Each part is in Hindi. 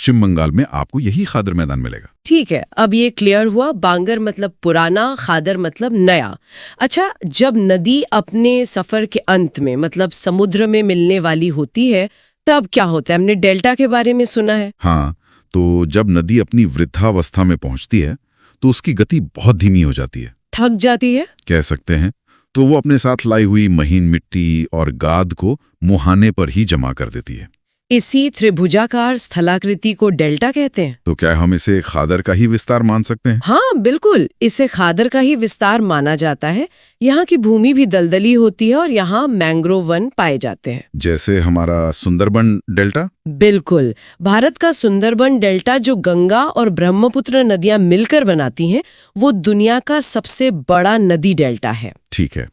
पश्चिम बंगाल में आपको यही खादर मैदान मिलेगा। ठीक है, अब ये क्लियर हुआ। बांगर मतलब पुराना, खादर मतलब नया। अच्छा, जब नदी अपने सफर के अंत में मतलब समुद्र में मिलने वाली होती है तब क्या होता है? हमने डेल्टा के बारे में सुना है। हाँ, तो जब नदी अपनी वृद्धावस्था में पहुंचती है तो उसकी गति बहुत धीमी हो जाती है, थक जाती है, कह सकते हैं। तो वो अपने साथ लाई हुई महीन मिट्टी और गाद को मुहाने पर ही जमा कर देती है। इसी त्रिभुजाकार स्थलाकृति को डेल्टा कहते हैं। तो क्या हम इसे खादर का ही विस्तार मान सकते हैं? हाँ बिल्कुल, इसे खादर का ही विस्तार माना जाता है। यहाँ की भूमि भी दलदली होती है और यहाँ मैंग्रोव वन पाए जाते हैं, जैसे हमारा सुंदरबन डेल्टा। बिल्कुल, भारत का सुंदरबन डेल्टा जो गंगा और ब्रह्मपुत्र नदियां मिलकर बनाती हैं, वो दुनिया का सबसे बड़ा नदी डेल्टा है। ठीक है,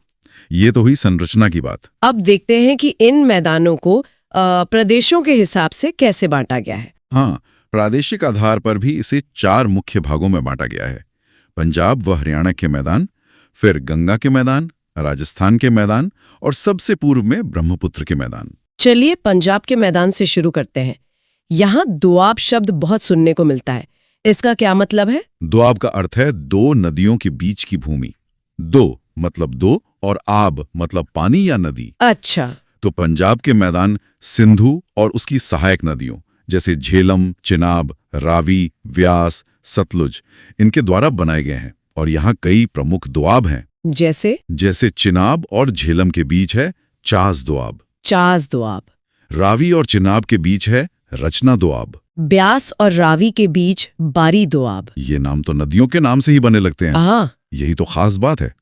ये तो हुई संरचना की बात। अब देखते हैं कि इन मैदानों को प्रदेशों के हिसाब से कैसे बांटा गया है। हाँ, प्रादेशिक आधार पर भी इसे 4 मुख्य भागों में बांटा गया है। पंजाब व हरियाणा के मैदान, फिर गंगा के मैदान, राजस्थान के मैदान और सबसे पूर्व में ब्रह्मपुत्र के मैदान। चलिए पंजाब के मैदान से शुरू करते हैं। यहाँ दोआब शब्द बहुत सुनने को मिलता है, इसका क्या मतलब है? दोआब का अर्थ है 2 नदियों के बीच की भूमि। दो मतलब 2 और आब मतलब पानी या नदी। अच्छा, तो पंजाब के मैदान सिंधु और उसकी सहायक नदियों जैसे झेलम, चिनाब, रावी, व्यास, सतलुज, इनके द्वारा बनाए गए हैं। और यहाँ कई प्रमुख दोआब हैं। जैसे चिनाब और झेलम के बीच है चास दोआब। चास दोआब। रावी और चिनाब के बीच है रचना दोआब। ब्यास और रावी के बीच बारी दोआब। ये नाम तो नदियों के नाम से ही बने लगते हैं। हाँ, यही तो खास बात है।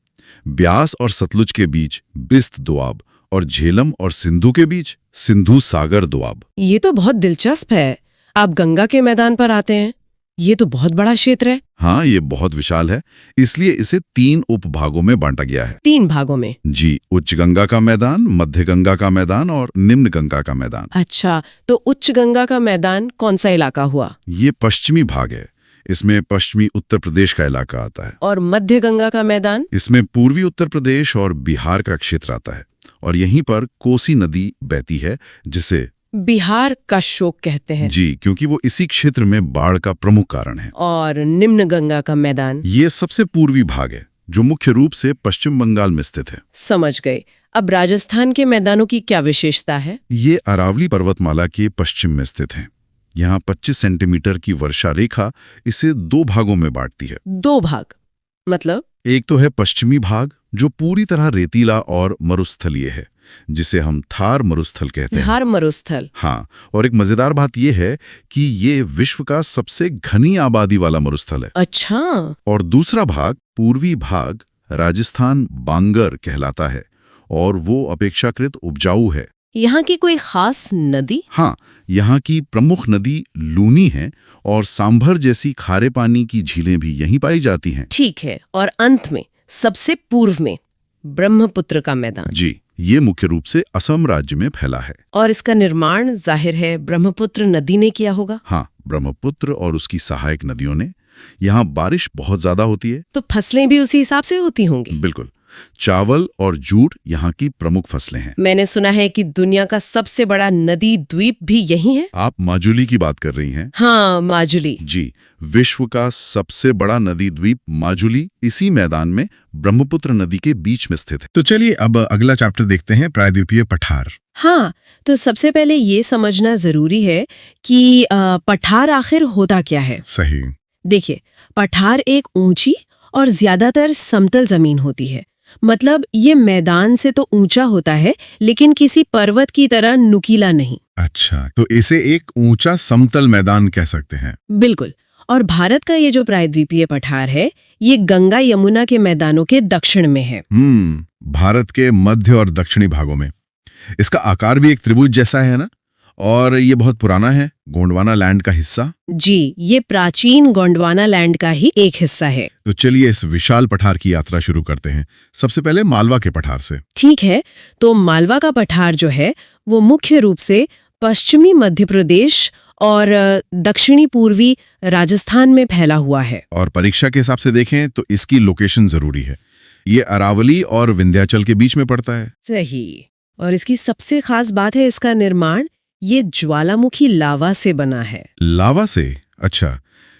ब्यास और सतलुज के बीच बिस्त दोआब और झेलम और सिंधु के बीच सिंधु सागर दोआब। ये तो बहुत दिलचस्प है। आप गंगा के मैदान पर आते हैं, ये तो बहुत बड़ा क्षेत्र है। हाँ, ये बहुत विशाल है, इसलिए इसे 3 उपभागों में बांटा गया है। 3 भागों में? जी, उच्च गंगा का मैदान, मध्य गंगा का मैदान और निम्न गंगा का मैदान। अच्छा, तो उच्च गंगा का मैदान कौन सा इलाका हुआ? ये पश्चिमी भाग है, इसमें पश्चिमी उत्तर प्रदेश का इलाका आता है। और मध्य गंगा का मैदान? इसमें पूर्वी उत्तर प्रदेश और बिहार का क्षेत्र आता है। और यहीं पर कोसी नदी बहती है, जिसे बिहार का शोक कहते हैं। जी, क्योंकि वो इसी क्षेत्र में बाढ़ का प्रमुख कारण है। और निम्न गंगा का मैदान? ये सबसे पूर्वी भाग है, जो मुख्य रूप से पश्चिम बंगाल में स्थित है। समझ गए। अब राजस्थान के मैदानों की क्या विशेषता है? ये अरावली पर्वतमाला के पश्चिम में स्थित है। यहाँ 25 सेंटीमीटर की वर्षा रेखा इसे 2 भागों में बांटती है। 2 भाग मतलब? एक तो है पश्चिमी भाग, जो पूरी तरह रेतीला और मरुस्थलीय है, जिसे हम थार मरुस्थल कहते हैं। थार मरुस्थल? हाँ, और एक मजेदार बात यह है कि ये विश्व का सबसे घनी आबादी वाला मरुस्थल है। अच्छा। और दूसरा भाग, पूर्वी भाग, राजस्थान बांगर कहलाता है और वो अपेक्षाकृत उपजाऊ है। यहाँ की कोई खास नदी? हाँ, यहाँ की प्रमुख नदी लूनी है और सांभर जैसी खारे पानी की झीलें भी यहीं पाई जाती हैं। ठीक है, और अंत में सबसे पूर्व में ब्रह्मपुत्र का मैदान। जी, ये मुख्य रूप से असम राज्य में फैला है। और इसका निर्माण जाहिर है ब्रह्मपुत्र नदी ने किया होगा। हाँ, ब्रह्मपुत्र और उसकी सहायक नदियों ने। यहाँ बारिश बहुत ज्यादा होती है, तो फसलें भी उसी हिसाब से होती होंगी। बिल्कुल। चावल और जूट यहाँ की प्रमुख फसलें हैं। मैंने सुना है कि दुनिया का सबसे बड़ा नदी द्वीप भी यही है। आप माजुली की बात कर रही हैं? हाँ, माजुली। जी, विश्व का सबसे बड़ा नदी द्वीप माजुली इसी मैदान में ब्रह्मपुत्र नदी के बीच में स्थित है। तो चलिए अब अगला चैप्टर देखते हैं, प्रायद्वीपीय पठार। हाँ, तो सबसे पहले ये समझना जरूरी है कि पठार आखिर होता क्या है। सही। देखिए, पठार एक ऊंची और ज्यादातर समतल जमीन होती है। मतलब ये मैदान से तो ऊंचा होता है, लेकिन किसी पर्वत की तरह नुकीला नहीं। अच्छा, तो इसे एक ऊंचा समतल मैदान कह सकते हैं। बिल्कुल। और भारत का ये जो प्रायद्वीपीय पठार है, ये गंगा यमुना के मैदानों के दक्षिण में है। भारत के मध्य और दक्षिणी भागों में। इसका आकार भी एक त्रिभुज जैसा है ना, और ये बहुत पुराना है, गोंडवाना लैंड का हिस्सा। जी, ये प्राचीन गोंडवाना लैंड का ही एक हिस्सा है। तो चलिए इस विशाल पठार की यात्रा शुरू करते हैं, सबसे पहले मालवा के पठार से। ठीक है, तो मालवा का पठार जो है वो मुख्य रूप से पश्चिमी मध्य प्रदेश और दक्षिणी पूर्वी राजस्थान में फैला हुआ है। और परीक्षा के हिसाब से देखें तो इसकी लोकेशन जरूरी है। ये अरावली और विंध्याचल के बीच में पड़ता है। सही। और इसकी सबसे खास बात है इसका निर्माण ये ज्वालामुखी लावा से बना है। लावा से? अच्छा,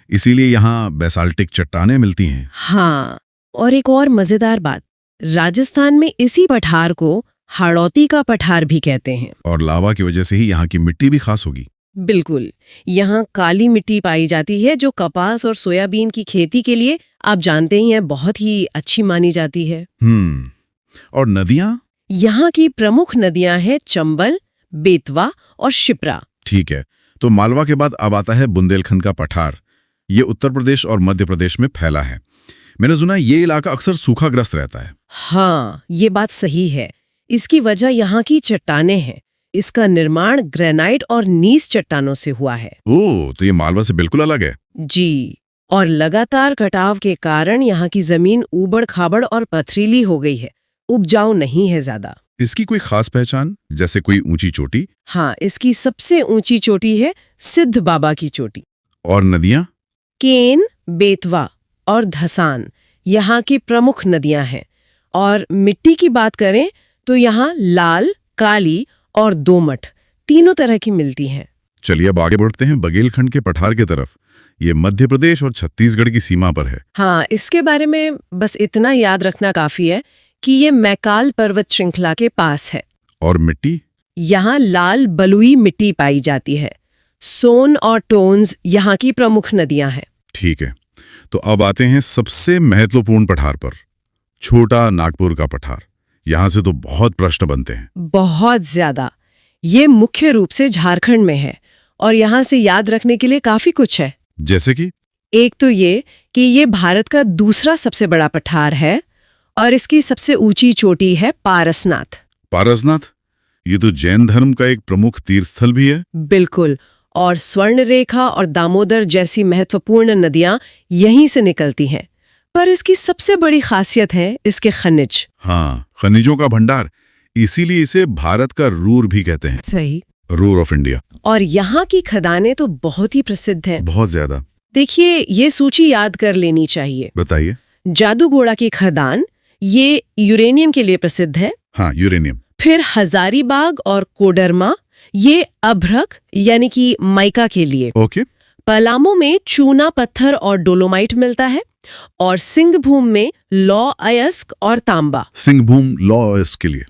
इसीलिए यहाँ बेसाल्टिक चट्टानें मिलती हैं। हाँ, और एक और मजेदार बात, राजस्थान में इसी पठार को हाड़ौती का पठार भी कहते हैं। और लावा की वजह से ही यहाँ की मिट्टी भी खास होगी। बिल्कुल, यहाँ काली मिट्टी पाई जाती है जो कपास और सोयाबीन की खेती के लिए आप जानते ही हैं बहुत ही अच्छी मानी जाती है। और नदियाँ? यहाँ की प्रमुख नदियां हैं चंबल, बेतवा और शिप्रा। ठीक है, तो मालवा के बाद अब आता है बुंदेलखंड का पठार। ये उत्तर प्रदेश और मध्य प्रदेश में फैला है। मैंने सुना ये इलाका अक्सर सूखाग्रस्त रहता है। हाँ, ये बात सही है। इसकी वजह यहाँ की चट्टानें हैं। इसका निर्माण ग्रेनाइट और नीस चट्टानों से हुआ है। ओह, तो ये मालवा से बिल्कुल अलग है। जी, और लगातार कटाव के कारण यहाँ की जमीन ऊबड़-खाबड़ और पथरीली हो गई है, उपजाऊ नहीं है ज्यादा। इसकी कोई खास पहचान, जैसे कोई ऊंची चोटी? हाँ, इसकी सबसे ऊंची चोटी है सिद्ध बाबा की चोटी। और नदियाँ? केन, बेतवा और धसान यहाँ की प्रमुख नदियां हैं। और मिट्टी की बात करें तो यहाँ लाल, काली और दोमट तीनों तरह की मिलती हैं। चलिए अब आगे बढ़ते हैं बघेलखंड के पठार की तरफ। ये मध्य प्रदेश और छत्तीसगढ़ की सीमा पर है। हाँ, इसके बारे में बस इतना याद रखना काफी है कि ये मैकाल पर्वत श्रृंखला के पास है। और मिट्टी? यहाँ लाल बलुई मिट्टी पाई जाती है। सोन और टोन्स यहाँ की प्रमुख नदियां हैं। ठीक है, तो अब आते हैं सबसे महत्वपूर्ण पठार पर, छोटा नागपुर का पठार। यहाँ से तो बहुत प्रश्न बनते हैं। बहुत ज्यादा। ये मुख्य रूप से झारखंड में है और यहाँ से याद रखने के लिए काफी कुछ है। जैसे कि? एक तो ये कि ये भारत का दूसरा सबसे बड़ा पठार है और इसकी सबसे ऊंची चोटी है पारसनाथ। पारसनाथ? ये तो जैन धर्म का एक प्रमुख तीर्थस्थल भी है। बिल्कुल, और स्वर्ण रेखा और दामोदर जैसी महत्वपूर्ण नदियां यहीं से निकलती हैं। पर इसकी सबसे बड़ी खासियत है इसके खनिज। हाँ, खनिजों का भंडार, इसीलिए इसे भारत का रूर भी कहते हैं। सही, रूर ऑफ इंडिया। और यहाँ की खदानें तो बहुत ही प्रसिद्ध हैं। बहुत ज्यादा। देखिए, ये सूची याद कर लेनी चाहिए। बताइए। जादूगोड़ा की खदान, ये यूरेनियम के लिए प्रसिद्ध है। हाँ, यूरेनियम। फिर हजारीबाग और कोडरमा, ये अभ्रक यानी कि माइका के लिए। ओके। पलामू में चूना पत्थर और डोलोमाइट मिलता है। और सिंहभूम में लौ अयस्क और तांबा। सिंहभूम लौ अयस्क के लिए।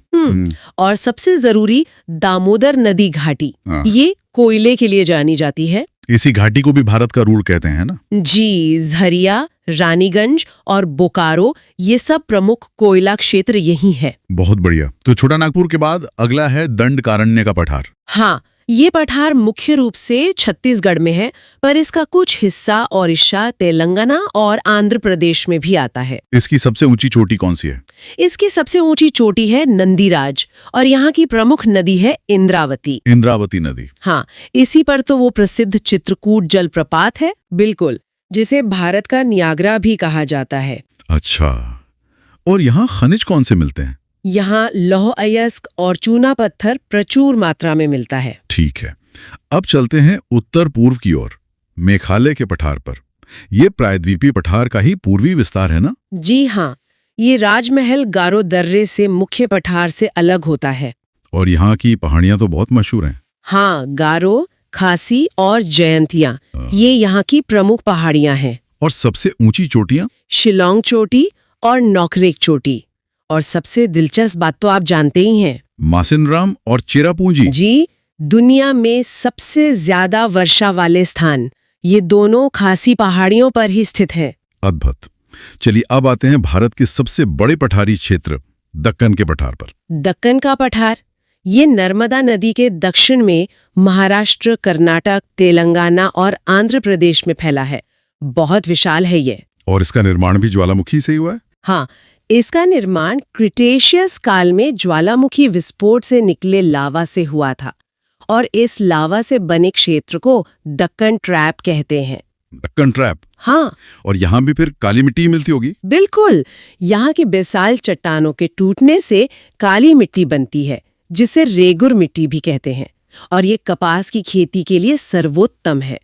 और सबसे जरूरी दामोदर नदी घाटी, ये कोयले के लिए जानी जाती है। इसी घाटी को भी भारत का रूर कहते हैं ना? जी, झरिया, रानीगंज और बोकारो, ये सब प्रमुख कोयला क्षेत्र यही है। बहुत बढ़िया। तो छोटा नागपुर के बाद अगला है दंडकारण्य का पठार। हाँ, ये पठार मुख्य रूप से छत्तीसगढ़ में है, पर इसका कुछ हिस्सा ओडिशा, तेलंगाना और आंध्र प्रदेश में भी आता है। इसकी सबसे ऊंची चोटी कौन सी है? इसकी सबसे ऊंची चोटी है नंदीराज और यहाँ की प्रमुख नदी है इंद्रावती। इंद्रावती नदी। हाँ, इसी पर तो वो प्रसिद्ध चित्रकूट जलप्रपात है। बिल्कुल, जिसे भारत का नियाग्रा भी कहा जाता है। अच्छा, और यहाँ खनिज कौन से मिलते हैं? यहाँ लौह अयस्क और चूना पत्थर प्रचुर मात्रा में मिलता है। ठीक है, अब चलते हैं उत्तर पूर्व की ओर, मेघालय के पठार पर। ये प्रायद्वीपीय पठार का ही पूर्वी विस्तार है ना? जी हाँ, ये राजमहल गारो दर्रे से मुख्य पठार से अलग होता है। और यहाँ की पहाड़ियाँ तो बहुत मशहूर हैं। हाँ, गारो, खासी और जयंतिया, ये यहाँ की प्रमुख पहाड़ियाँ हैं। और सबसे ऊंची चोटियाँ? शिलोंग चोटी और नौकरेक चोटी। और सबसे दिलचस्प बात तो आप जानते ही हैं, मासिनराम और चेरापूंजी। जी, दुनिया में सबसे ज्यादा वर्षा वाले स्थान ये दोनों खासी पहाड़ियों पर ही स्थित हैं। अद्भुत। चलिए अब आते हैं भारत के सबसे बड़े पठारी क्षेत्र दक्कन के पठार पर। दक्कन का पठार, ये नर्मदा नदी के दक्षिण में महाराष्ट्र, कर्नाटक, तेलंगाना और आंध्र प्रदेश में फैला है। बहुत विशाल है ये। और इसका निर्माण भी ज्वालामुखी से ही हुआ है? हाँ, इसका निर्माण क्रिटेशियस काल में ज्वालामुखी विस्फोट से निकले लावा से हुआ था और इस लावा से बने क्षेत्र को दक्कन ट्रैप कहते हैं। दक्कन ट्रैप? हाँ। और यहाँ भी फिर काली मिट्टी मिलती होगी? बिल्कुल, यहाँ की बेसाल्ट चट्टानों के टूटने से काली मिट्टी बनती है, जिसे रेगुर मिट्टी भी कहते हैं। और ये कपास की खेती के लिए सर्वोत्तम है।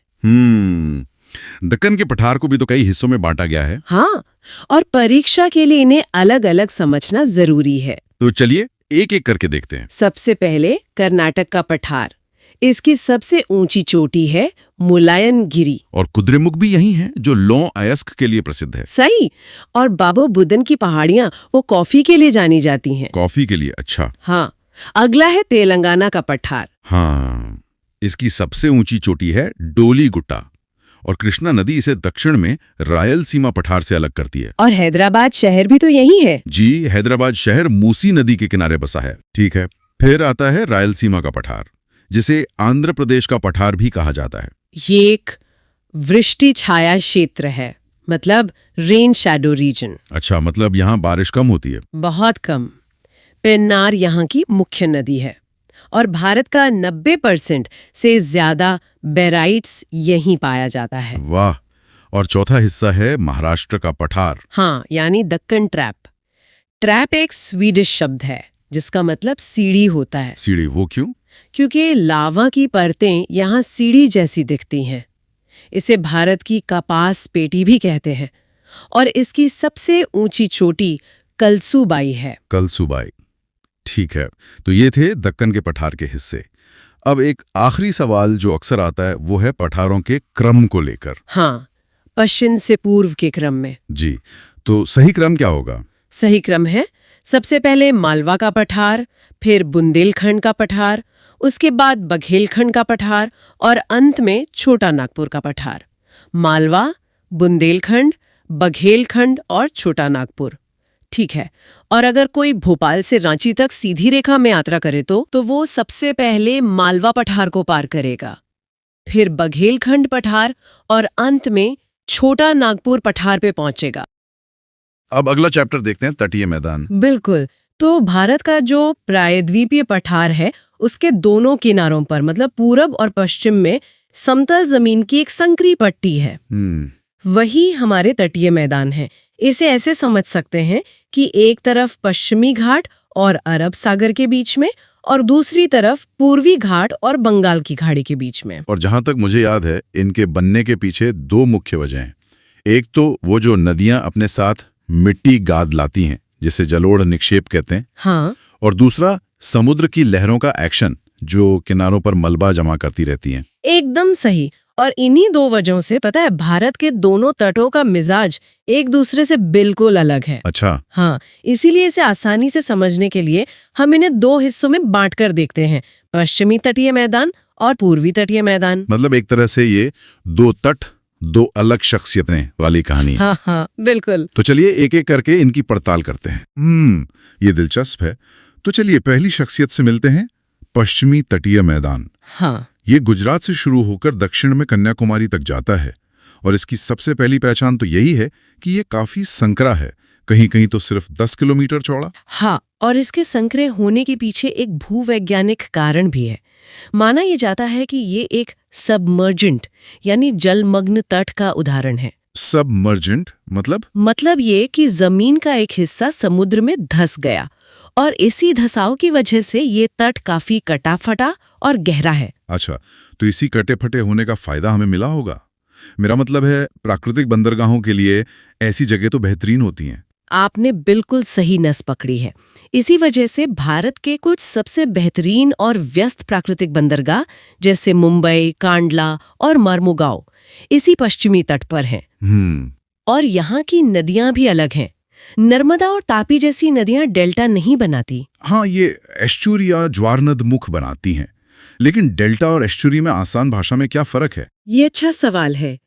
दक्कन के पठार को भी तो कई हिस्सों में बांटा गया है। हाँ, और परीक्षा के लिए इन्हें अलग अलग समझना जरूरी है। तो चलिए एक एक करके देखते हैं। सबसे पहले कर्नाटक का पठार। इसकी सबसे ऊंची चोटी है मुलायनगिरी। और कुद्रेमुख भी यही है जो लौह अयस्क के लिए प्रसिद्ध है। सही। और बाबा बुदन की पहाड़ियां वो कॉफी के लिए जानी जाती हैं। कॉफी के लिए, अच्छा। हाँ। अगला है तेलंगाना का पठार। हाँ, इसकी सबसे ऊंची चोटी है डोलीगुट्टा और कृष्णा नदी इसे दक्षिण में रायलसीमा पठार से अलग करती है। और हैदराबाद शहर भी तो यही है। जी, हैदराबाद शहर मूसी नदी के किनारे बसा है। ठीक है, फिर आता है रायलसीमा का पठार, जिसे आंध्र प्रदेश का पठार भी कहा जाता है। ये एक वृष्टि छाया क्षेत्र है, मतलब रेन शैडो रीजन। अच्छा, मतलब यहाँ बारिश कम होती है। बहुत कम। पेन्नार यहाँ की मुख्य नदी है और भारत का 90% से ज्यादा बेराइट्स यहीं पाया जाता है। वाह। और चौथा हिस्सा है महाराष्ट्र का पठार। हाँ, यानी दक्कन ट्रैप। ट्रैप एक स्वीडिश शब्द है जिसका मतलब सीढ़ी होता है। सीढ़ी, वो क्यों? क्योंकि लावा की परतें यहाँ सीढ़ी जैसी दिखती हैं। इसे भारत की कपास पेटी भी कहते हैं। और इसकी सबसे ऊंची चोटी कलसूबाई है। कलसूबाई, ठीक है। तो ये थे दक्कन के पठार के हिस्से। अब एक आखिरी सवाल जो अक्सर आता है वो है पठारों के क्रम को लेकर। हाँ, पश्चिम से पूर्व के क्रम में। जी, तो सही क्रम क्या होगा? सही क्रम है सबसे पहले मालवा का पठार, फिर बुंदेलखंड का पठार, उसके बाद बघेलखंड का पठार और अंत में छोटा नागपुर का पठार। मालवा, बुंदेलखंड, बघेलखंड और छोटा नागपुर। ठीक है। और अगर कोई भोपाल से रांची तक सीधी रेखा में यात्रा करे तो वो सबसे पहले मालवा पठार को पार करेगा, फिर बघेलखंड पठार और अंत में छोटा नागपुर पठार पे पहुंचेगा। अब अगला चैप्टर देखते हैं, तटीय मैदान। बिल्कुल। तो भारत का जो प्रायद्वीपीय पठार है उसके दोनों किनारों पर, मतलब पूरब और पश्चिम में समतल जमीन की एक संकरी पट्टी है। वही हमारे तटीय मैदान है। इसे ऐसे समझ सकते हैं कि एक तरफ पश्चिमी घाट और अरब सागर के बीच में और दूसरी तरफ पूर्वी घाट और बंगाल की खाड़ी के बीच में। और जहां तक मुझे याद है, इनके बनने के पीछे दो मुख्य वजह हैं। एक तो वो जो नदियां अपने साथ मिट्टी गाद लाती हैं, जिसे जलोढ़ निक्षेप कहते हैं। हाँ। और दूसरा समुद्र की लहरों का एक्शन, जो किनारों पर मलबा जमा करती रहती हैं। एकदम सही। और इन्हीं दो वजहों से पता है भारत के दोनों तटों का मिजाज एक दूसरे से बिल्कुल अलग है। अच्छा। हाँ, इसीलिए इसे आसानी से समझने के लिए हम इन्हें दो हिस्सों में बांटकर देखते हैं, पश्चिमी तटीय मैदान और पूर्वी तटीय मैदान। मतलब एक तरह से ये दो तट, दो अलग शख्सियतें वाली कहानी है। हाँ हाँ, बिल्कुल। तो चलिए एक एक करके इनकी पड़ताल करते हैं। ये दिलचस्प है। तो चलिए पहली शख्सियत से मिलते हैं, पश्चिमी तटीय मैदान। हाँ, ये गुजरात से शुरू होकर दक्षिण में कन्याकुमारी तक जाता है और इसकी सबसे पहली पहचान तो यही है कि ये काफी संकरा है, कहीं कहीं तो सिर्फ 10 किलोमीटर चौड़ा। हाँ, और इसके संकरे होने के पीछे एक भूवैज्ञानिक कारण भी है। माना यह जाता है कि ये एक सबमर्जेंट यानी जलमग्न तट का उदाहरण है। सबमर्जेंट मतलब ये कि जमीन का एक हिस्सा समुद्र में धंस गया और इसी धसाव की वजह से ये तट काफी कटा-फटा और गहरा है। अच्छा, तो इसी कटे-फटे होने का फायदा हमें मिला होगा। मेरा मतलब है प्राकृतिक बंदरगाहों के लिए ऐसी जगह तो बेहतरीन होती हैं। आपने बिल्कुल सही नस पकड़ी है। इसी वजह से भारत के कुछ सबसे बेहतरीन और व्यस्त प्राकृतिक बंदरगाह जैसे मुंबई, कांडला और मर्मुगांव इसी पश्चिमी तट पर हैं। और यहाँ की नदियां भी अलग हैं। नर्मदा और तापी जैसी नदियां डेल्टा नहीं बनाती। हाँ, ये एस्चुरी या ज्वारनद मुख बनाती हैं। लेकिन डेल्टा और एस्चुरी में आसान भाषा में क्या फर्क है? ये अच्छा सवाल है।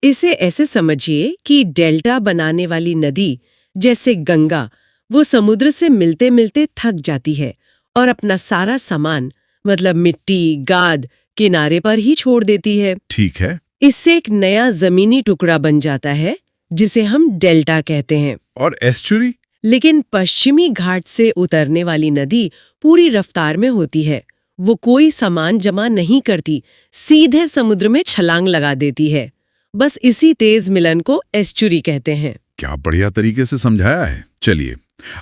इसे ऐसे समझिए कि डेल्टा बनाने वाली नदी जैसे गंगा, वो समुद्र से मिलते मिलते थक जाती है और अपना सारा सामान, मतलब मिट्टी, गाद, किनारे पर ही छोड़ देती है। ठीक है। इससे एक नया जमीनी टुकड़ा बन जाता है जिसे हम डेल्टा कहते हैं। और एस्चुरी? लेकिन पश्चिमी घाट से उतरने वाली नदी पूरी रफ्तार में होती है। वो कोई सामान जमा नहीं करती, सीधे समुद्र में छलांग लगा देती है। बस इसी तेज मिलन को एस्चुरी कहते हैं। क्या बढ़िया तरीके से समझाया है। चलिए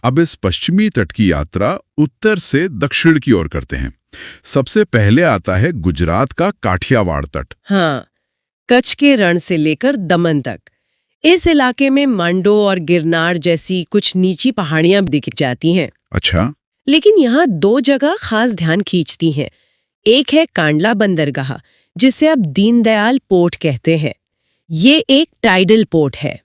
अब इस पश्चिमी तट की यात्रा उत्तर से दक्षिण की ओर करते हैं। सबसे पहले आता है गुजरात का काठियावाड़ तट। हाँ, कच्छ के रण से लेकर दमन तक। इस इलाके में मांडो और गिरनार जैसी कुछ नीची पहाड़ियां दिख जाती हैं। अच्छा। लेकिन यहाँ दो जगह खास ध्यान खींचती हैं। एक है कांडला बंदरगाह, जिसे अब दीनदयाल पोर्ट कहते हैं। ये एक टाइडल पोर्ट है।